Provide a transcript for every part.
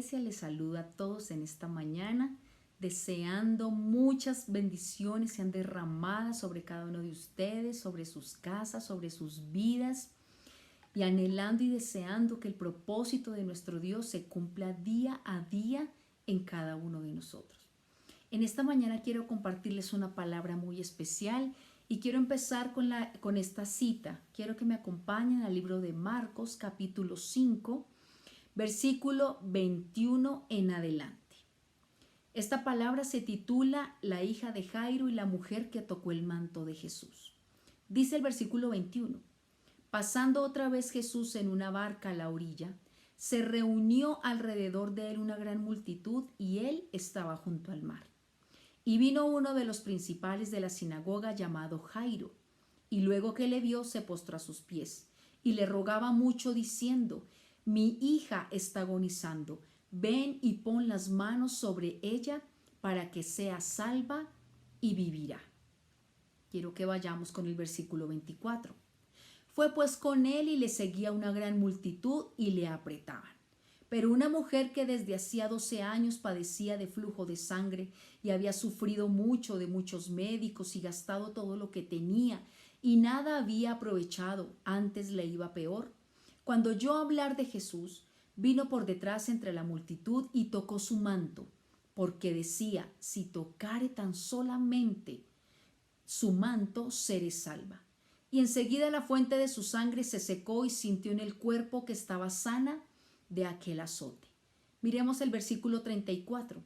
Iglesia les saluda a todos en esta mañana, deseando muchas bendiciones sean derramadas sobre cada uno de ustedes, sobre sus casas, sobre sus vidas, y anhelando y deseando que el propósito de nuestro Dios se cumpla día a día en cada uno de nosotros. En esta mañana quiero compartirles una palabra muy especial y quiero empezar con esta cita. Quiero que me acompañen al libro de Marcos, capítulo 5, versículo 21 en adelante. Esta palabra se titula La hija de Jairo y la mujer que tocó el manto de Jesús. Dice el versículo 21. Pasando otra vez Jesús en una barca a la orilla, se reunió alrededor de él una gran multitud y él estaba junto al mar. Y vino uno de los principales de la sinagoga llamado Jairo, y luego que le vio se postró a sus pies y le rogaba mucho diciendo: Mi hija está agonizando, ven y pon las manos sobre ella para que sea salva y vivirá. Quiero que vayamos con el versículo 24. Fue pues con él y le seguía una gran multitud y le apretaban. Pero una mujer que desde hacía 12 años padecía de flujo de sangre y había sufrido mucho de muchos médicos y gastado todo lo que tenía y nada había aprovechado, antes le iba peor, cuando oyó hablar de Jesús, vino por detrás entre la multitud y tocó su manto, porque decía: si tocare tan solamente su manto, seré salva. Y enseguida la fuente de su sangre se secó y sintió en el cuerpo que estaba sana de aquel azote. Miremos el versículo 34.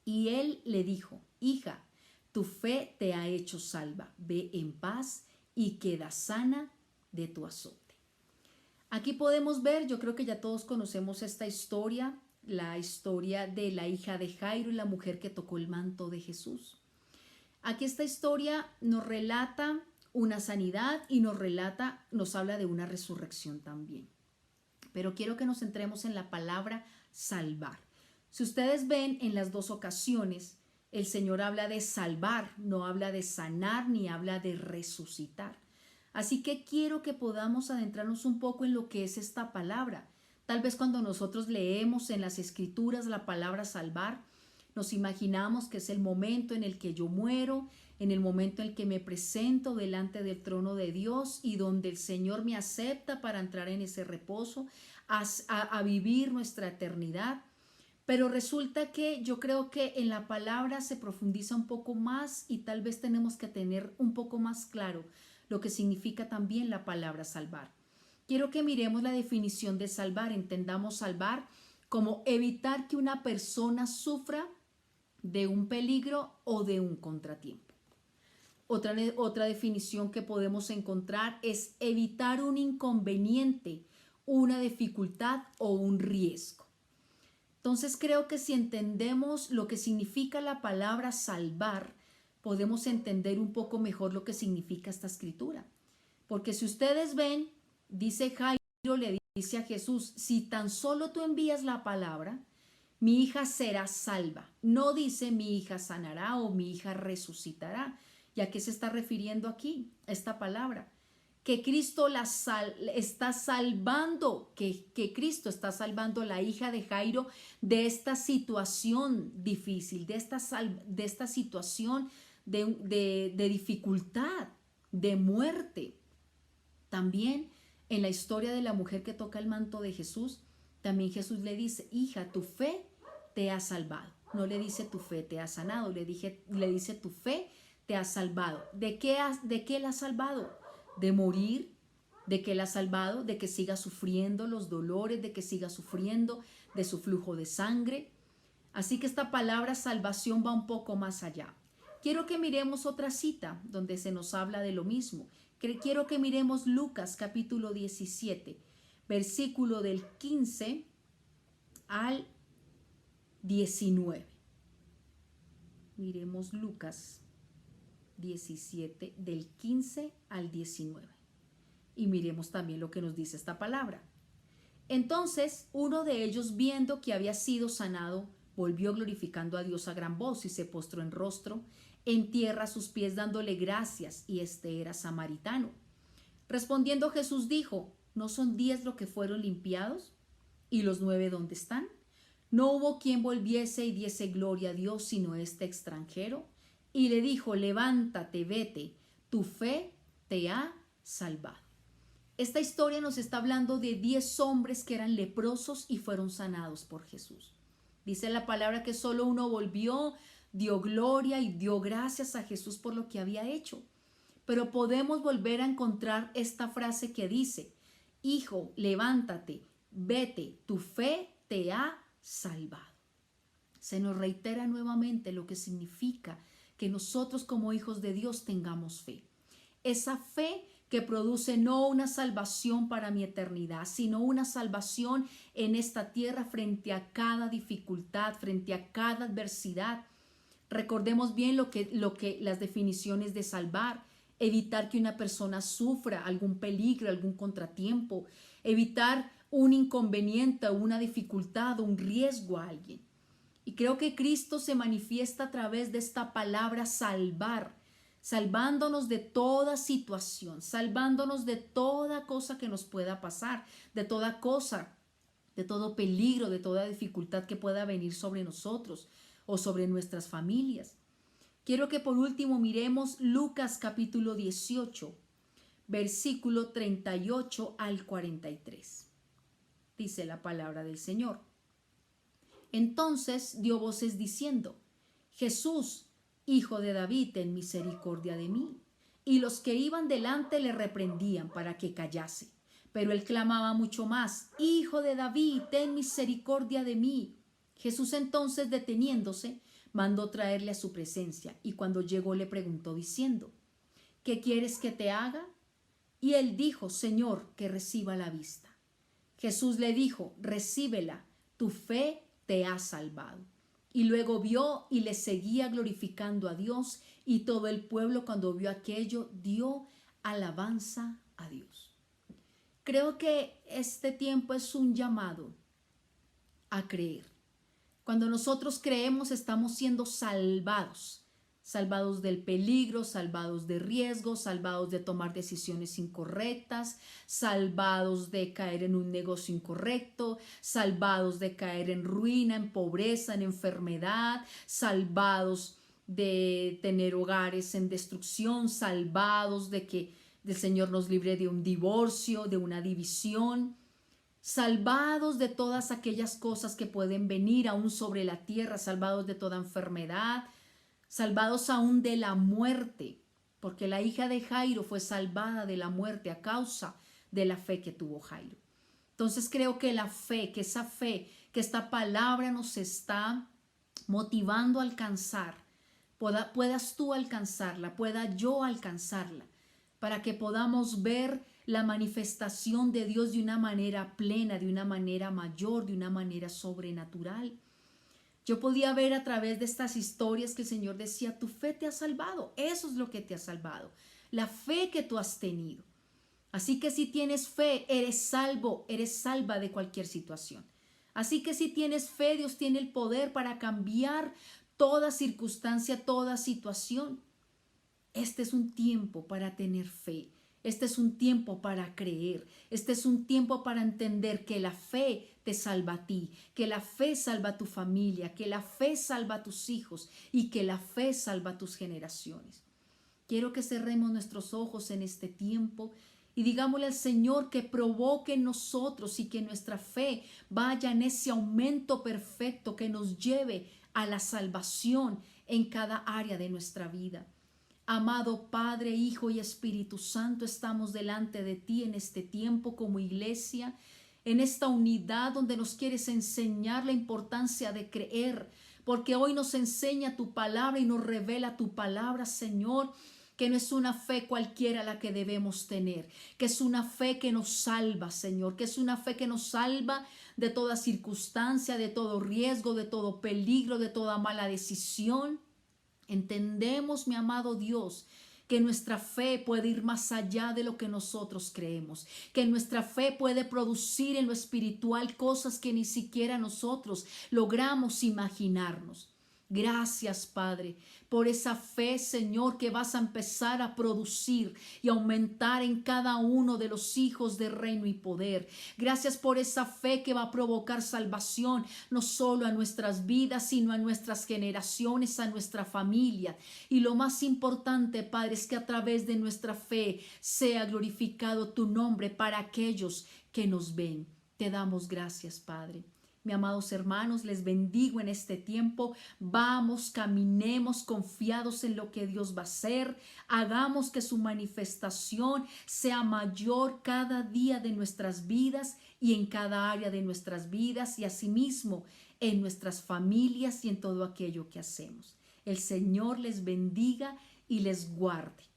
Y él le dijo: Hija, tu fe te ha hecho salva, ve en paz y queda sana de tu azote. Aquí podemos ver, yo creo que ya todos conocemos esta historia, la historia de la hija de Jairo y la mujer que tocó el manto de Jesús. Aquí esta historia nos relata una sanidad y nos habla de una resurrección también. Pero quiero que nos centremos en la palabra salvar. Si ustedes ven, en las dos ocasiones el Señor habla de salvar, no habla de sanar ni habla de resucitar. Así que quiero que podamos adentrarnos un poco en lo que es esta palabra. Tal vez cuando nosotros leemos en las Escrituras la palabra salvar, nos imaginamos que es el momento en el que yo muero, en el momento en el que me presento delante del trono de Dios y donde el Señor me acepta para entrar en ese reposo, a vivir nuestra eternidad. Pero resulta que yo creo que en la palabra se profundiza un poco más y tal vez tenemos que tener un poco más claro lo que significa también la palabra salvar. Quiero que miremos la definición de salvar. Entendamos salvar como evitar que una persona sufra de un peligro o de un contratiempo. Otra definición que podemos encontrar es evitar un inconveniente, una dificultad o un riesgo. Entonces creo que si entendemos lo que significa la palabra salvar, podemos entender un poco mejor lo que significa esta escritura. Porque si ustedes ven, dice Jairo, le dice a Jesús: si tan solo tú envías la palabra, mi hija será salva. No dice mi hija sanará o mi hija resucitará. ¿Y a qué se está refiriendo aquí esta palabra? Que Cristo está salvando, que Cristo está salvando a la hija de Jairo de esta situación difícil, de esta situación de dificultad, de muerte. También en la historia de la mujer que toca el manto de Jesús, también Jesús le dice: hija, tu fe te ha salvado. No le dice tu fe te ha sanado, le dice tu fe te ha salvado. ¿De qué la ha salvado? De morir. ¿De qué la ha salvado? De que siga sufriendo los dolores, de que siga sufriendo de su flujo de sangre. Así que esta palabra salvación va un poco más allá. Quiero que miremos otra cita donde se nos habla de lo mismo. Quiero que miremos Lucas capítulo 17, versículo del 15 al 19. Miremos Lucas 17 del 15 al 19. Y miremos también lo que nos dice esta palabra. Entonces uno de ellos, viendo que había sido sanado, volvió glorificando a Dios a gran voz y se postró en rostro en tierra a sus pies dándole gracias, y este era samaritano. Respondiendo Jesús dijo: ¿no son 10 los que fueron limpiados? ¿Y los 9 dónde están? No hubo quien volviese y diese gloria a Dios sino este extranjero. Y le dijo, levántate, vete, tu fe te ha salvado. Esta historia nos está hablando de 10 hombres que eran leprosos y fueron sanados por Jesús. Dice la palabra que solo uno volvió, dio gloria y dio gracias a Jesús por lo que había hecho. Pero podemos volver a encontrar esta frase que dice, hijo, levántate, vete, tu fe te ha salvado. Se nos reitera nuevamente lo que significa que nosotros como hijos de Dios tengamos fe. Esa fe que produce no una salvación para mi eternidad, sino una salvación en esta tierra frente a cada dificultad, frente a cada adversidad. Recordemos bien lo que las definiciones de salvar: evitar que una persona sufra algún peligro, algún contratiempo, evitar un inconveniente, una dificultad o un riesgo a alguien. Y creo que Cristo se manifiesta a través de esta palabra salvar, salvándonos de toda situación, salvándonos de toda cosa que nos pueda pasar, de toda cosa, de todo peligro, de toda dificultad que pueda venir sobre nosotros o sobre nuestras familias. Quiero que por último miremos Lucas capítulo 18, versículo 38 al 43. Dice la palabra del Señor. Entonces dio voces diciendo, Jesús, Hijo de David, ten misericordia de mí. Y los que iban delante le reprendían para que callase. Pero él clamaba mucho más, Hijo de David, ten misericordia de mí. Jesús entonces, deteniéndose, mandó traerle a su presencia, y cuando llegó le preguntó diciendo, ¿qué quieres que te haga? Y él dijo, Señor, que reciba la vista. Jesús le dijo, recíbela, tu fe te ha salvado. Y luego vio y le seguía glorificando a Dios, y todo el pueblo cuando vio aquello dio alabanza a Dios. Creo que este tiempo es un llamado a creer. Cuando nosotros creemos estamos siendo salvados, salvados del peligro, salvados de riesgos, salvados de tomar decisiones incorrectas, salvados de caer en un negocio incorrecto, salvados de caer en ruina, en pobreza, en enfermedad, salvados de tener hogares en destrucción, salvados de que el Señor nos libre de un divorcio, de una división, salvados de todas aquellas cosas que pueden venir aún sobre la tierra, salvados de toda enfermedad, salvados aún de la muerte, porque la hija de Jairo fue salvada de la muerte a causa de la fe que tuvo Jairo. Entonces creo que la fe, que esa fe, que esta palabra nos está motivando a alcanzar, puedas tú alcanzarla, pueda yo alcanzarla, para que podamos ver la manifestación de Dios de una manera plena, de una manera mayor, de una manera sobrenatural. Yo podía ver a través de estas historias que el Señor decía, tu fe te ha salvado, eso es lo que te ha salvado, la fe que tú has tenido. Así que si tienes fe, eres salvo, eres salva de cualquier situación. Así que si tienes fe, Dios tiene el poder para cambiar toda circunstancia, toda situación. Este es un tiempo para tener fe. Este es un tiempo para creer. Este es un tiempo para entender que la fe te salva a ti, que la fe salva a tu familia, que la fe salva a tus hijos y que la fe salva a tus generaciones. Quiero que cerremos nuestros ojos en este tiempo y digámosle al Señor que provoque en nosotros y que nuestra fe vaya en ese aumento perfecto que nos lleve a la salvación en cada área de nuestra vida. Amado Padre, Hijo y Espíritu Santo, estamos delante de ti en este tiempo como iglesia, en esta unidad donde nos quieres enseñar la importancia de creer, porque hoy nos enseña tu palabra y nos revela tu palabra, Señor, que no es una fe cualquiera la que debemos tener, que es una fe que nos salva, Señor, que es una fe que nos salva de toda circunstancia, de todo riesgo, de todo peligro, de toda mala decisión. Entendemos, mi amado Dios, que nuestra fe puede ir más allá de lo que nosotros creemos, que nuestra fe puede producir en lo espiritual cosas que ni siquiera nosotros logramos imaginarnos. Gracias, Padre, por esa fe, Señor, que vas a empezar a producir y aumentar en cada uno de los hijos de Reino y Poder. Gracias por esa fe que va a provocar salvación, no solo a nuestras vidas, sino a nuestras generaciones, a nuestra familia. Y lo más importante, Padre, es que a través de nuestra fe sea glorificado tu nombre para aquellos que nos ven. Te damos gracias, Padre. Mis amados hermanos, les bendigo en este tiempo. Vamos, caminemos confiados en lo que Dios va a hacer. Hagamos que su manifestación sea mayor cada día de nuestras vidas y en cada área de nuestras vidas y asimismo en nuestras familias y en todo aquello que hacemos. El Señor les bendiga y les guarde.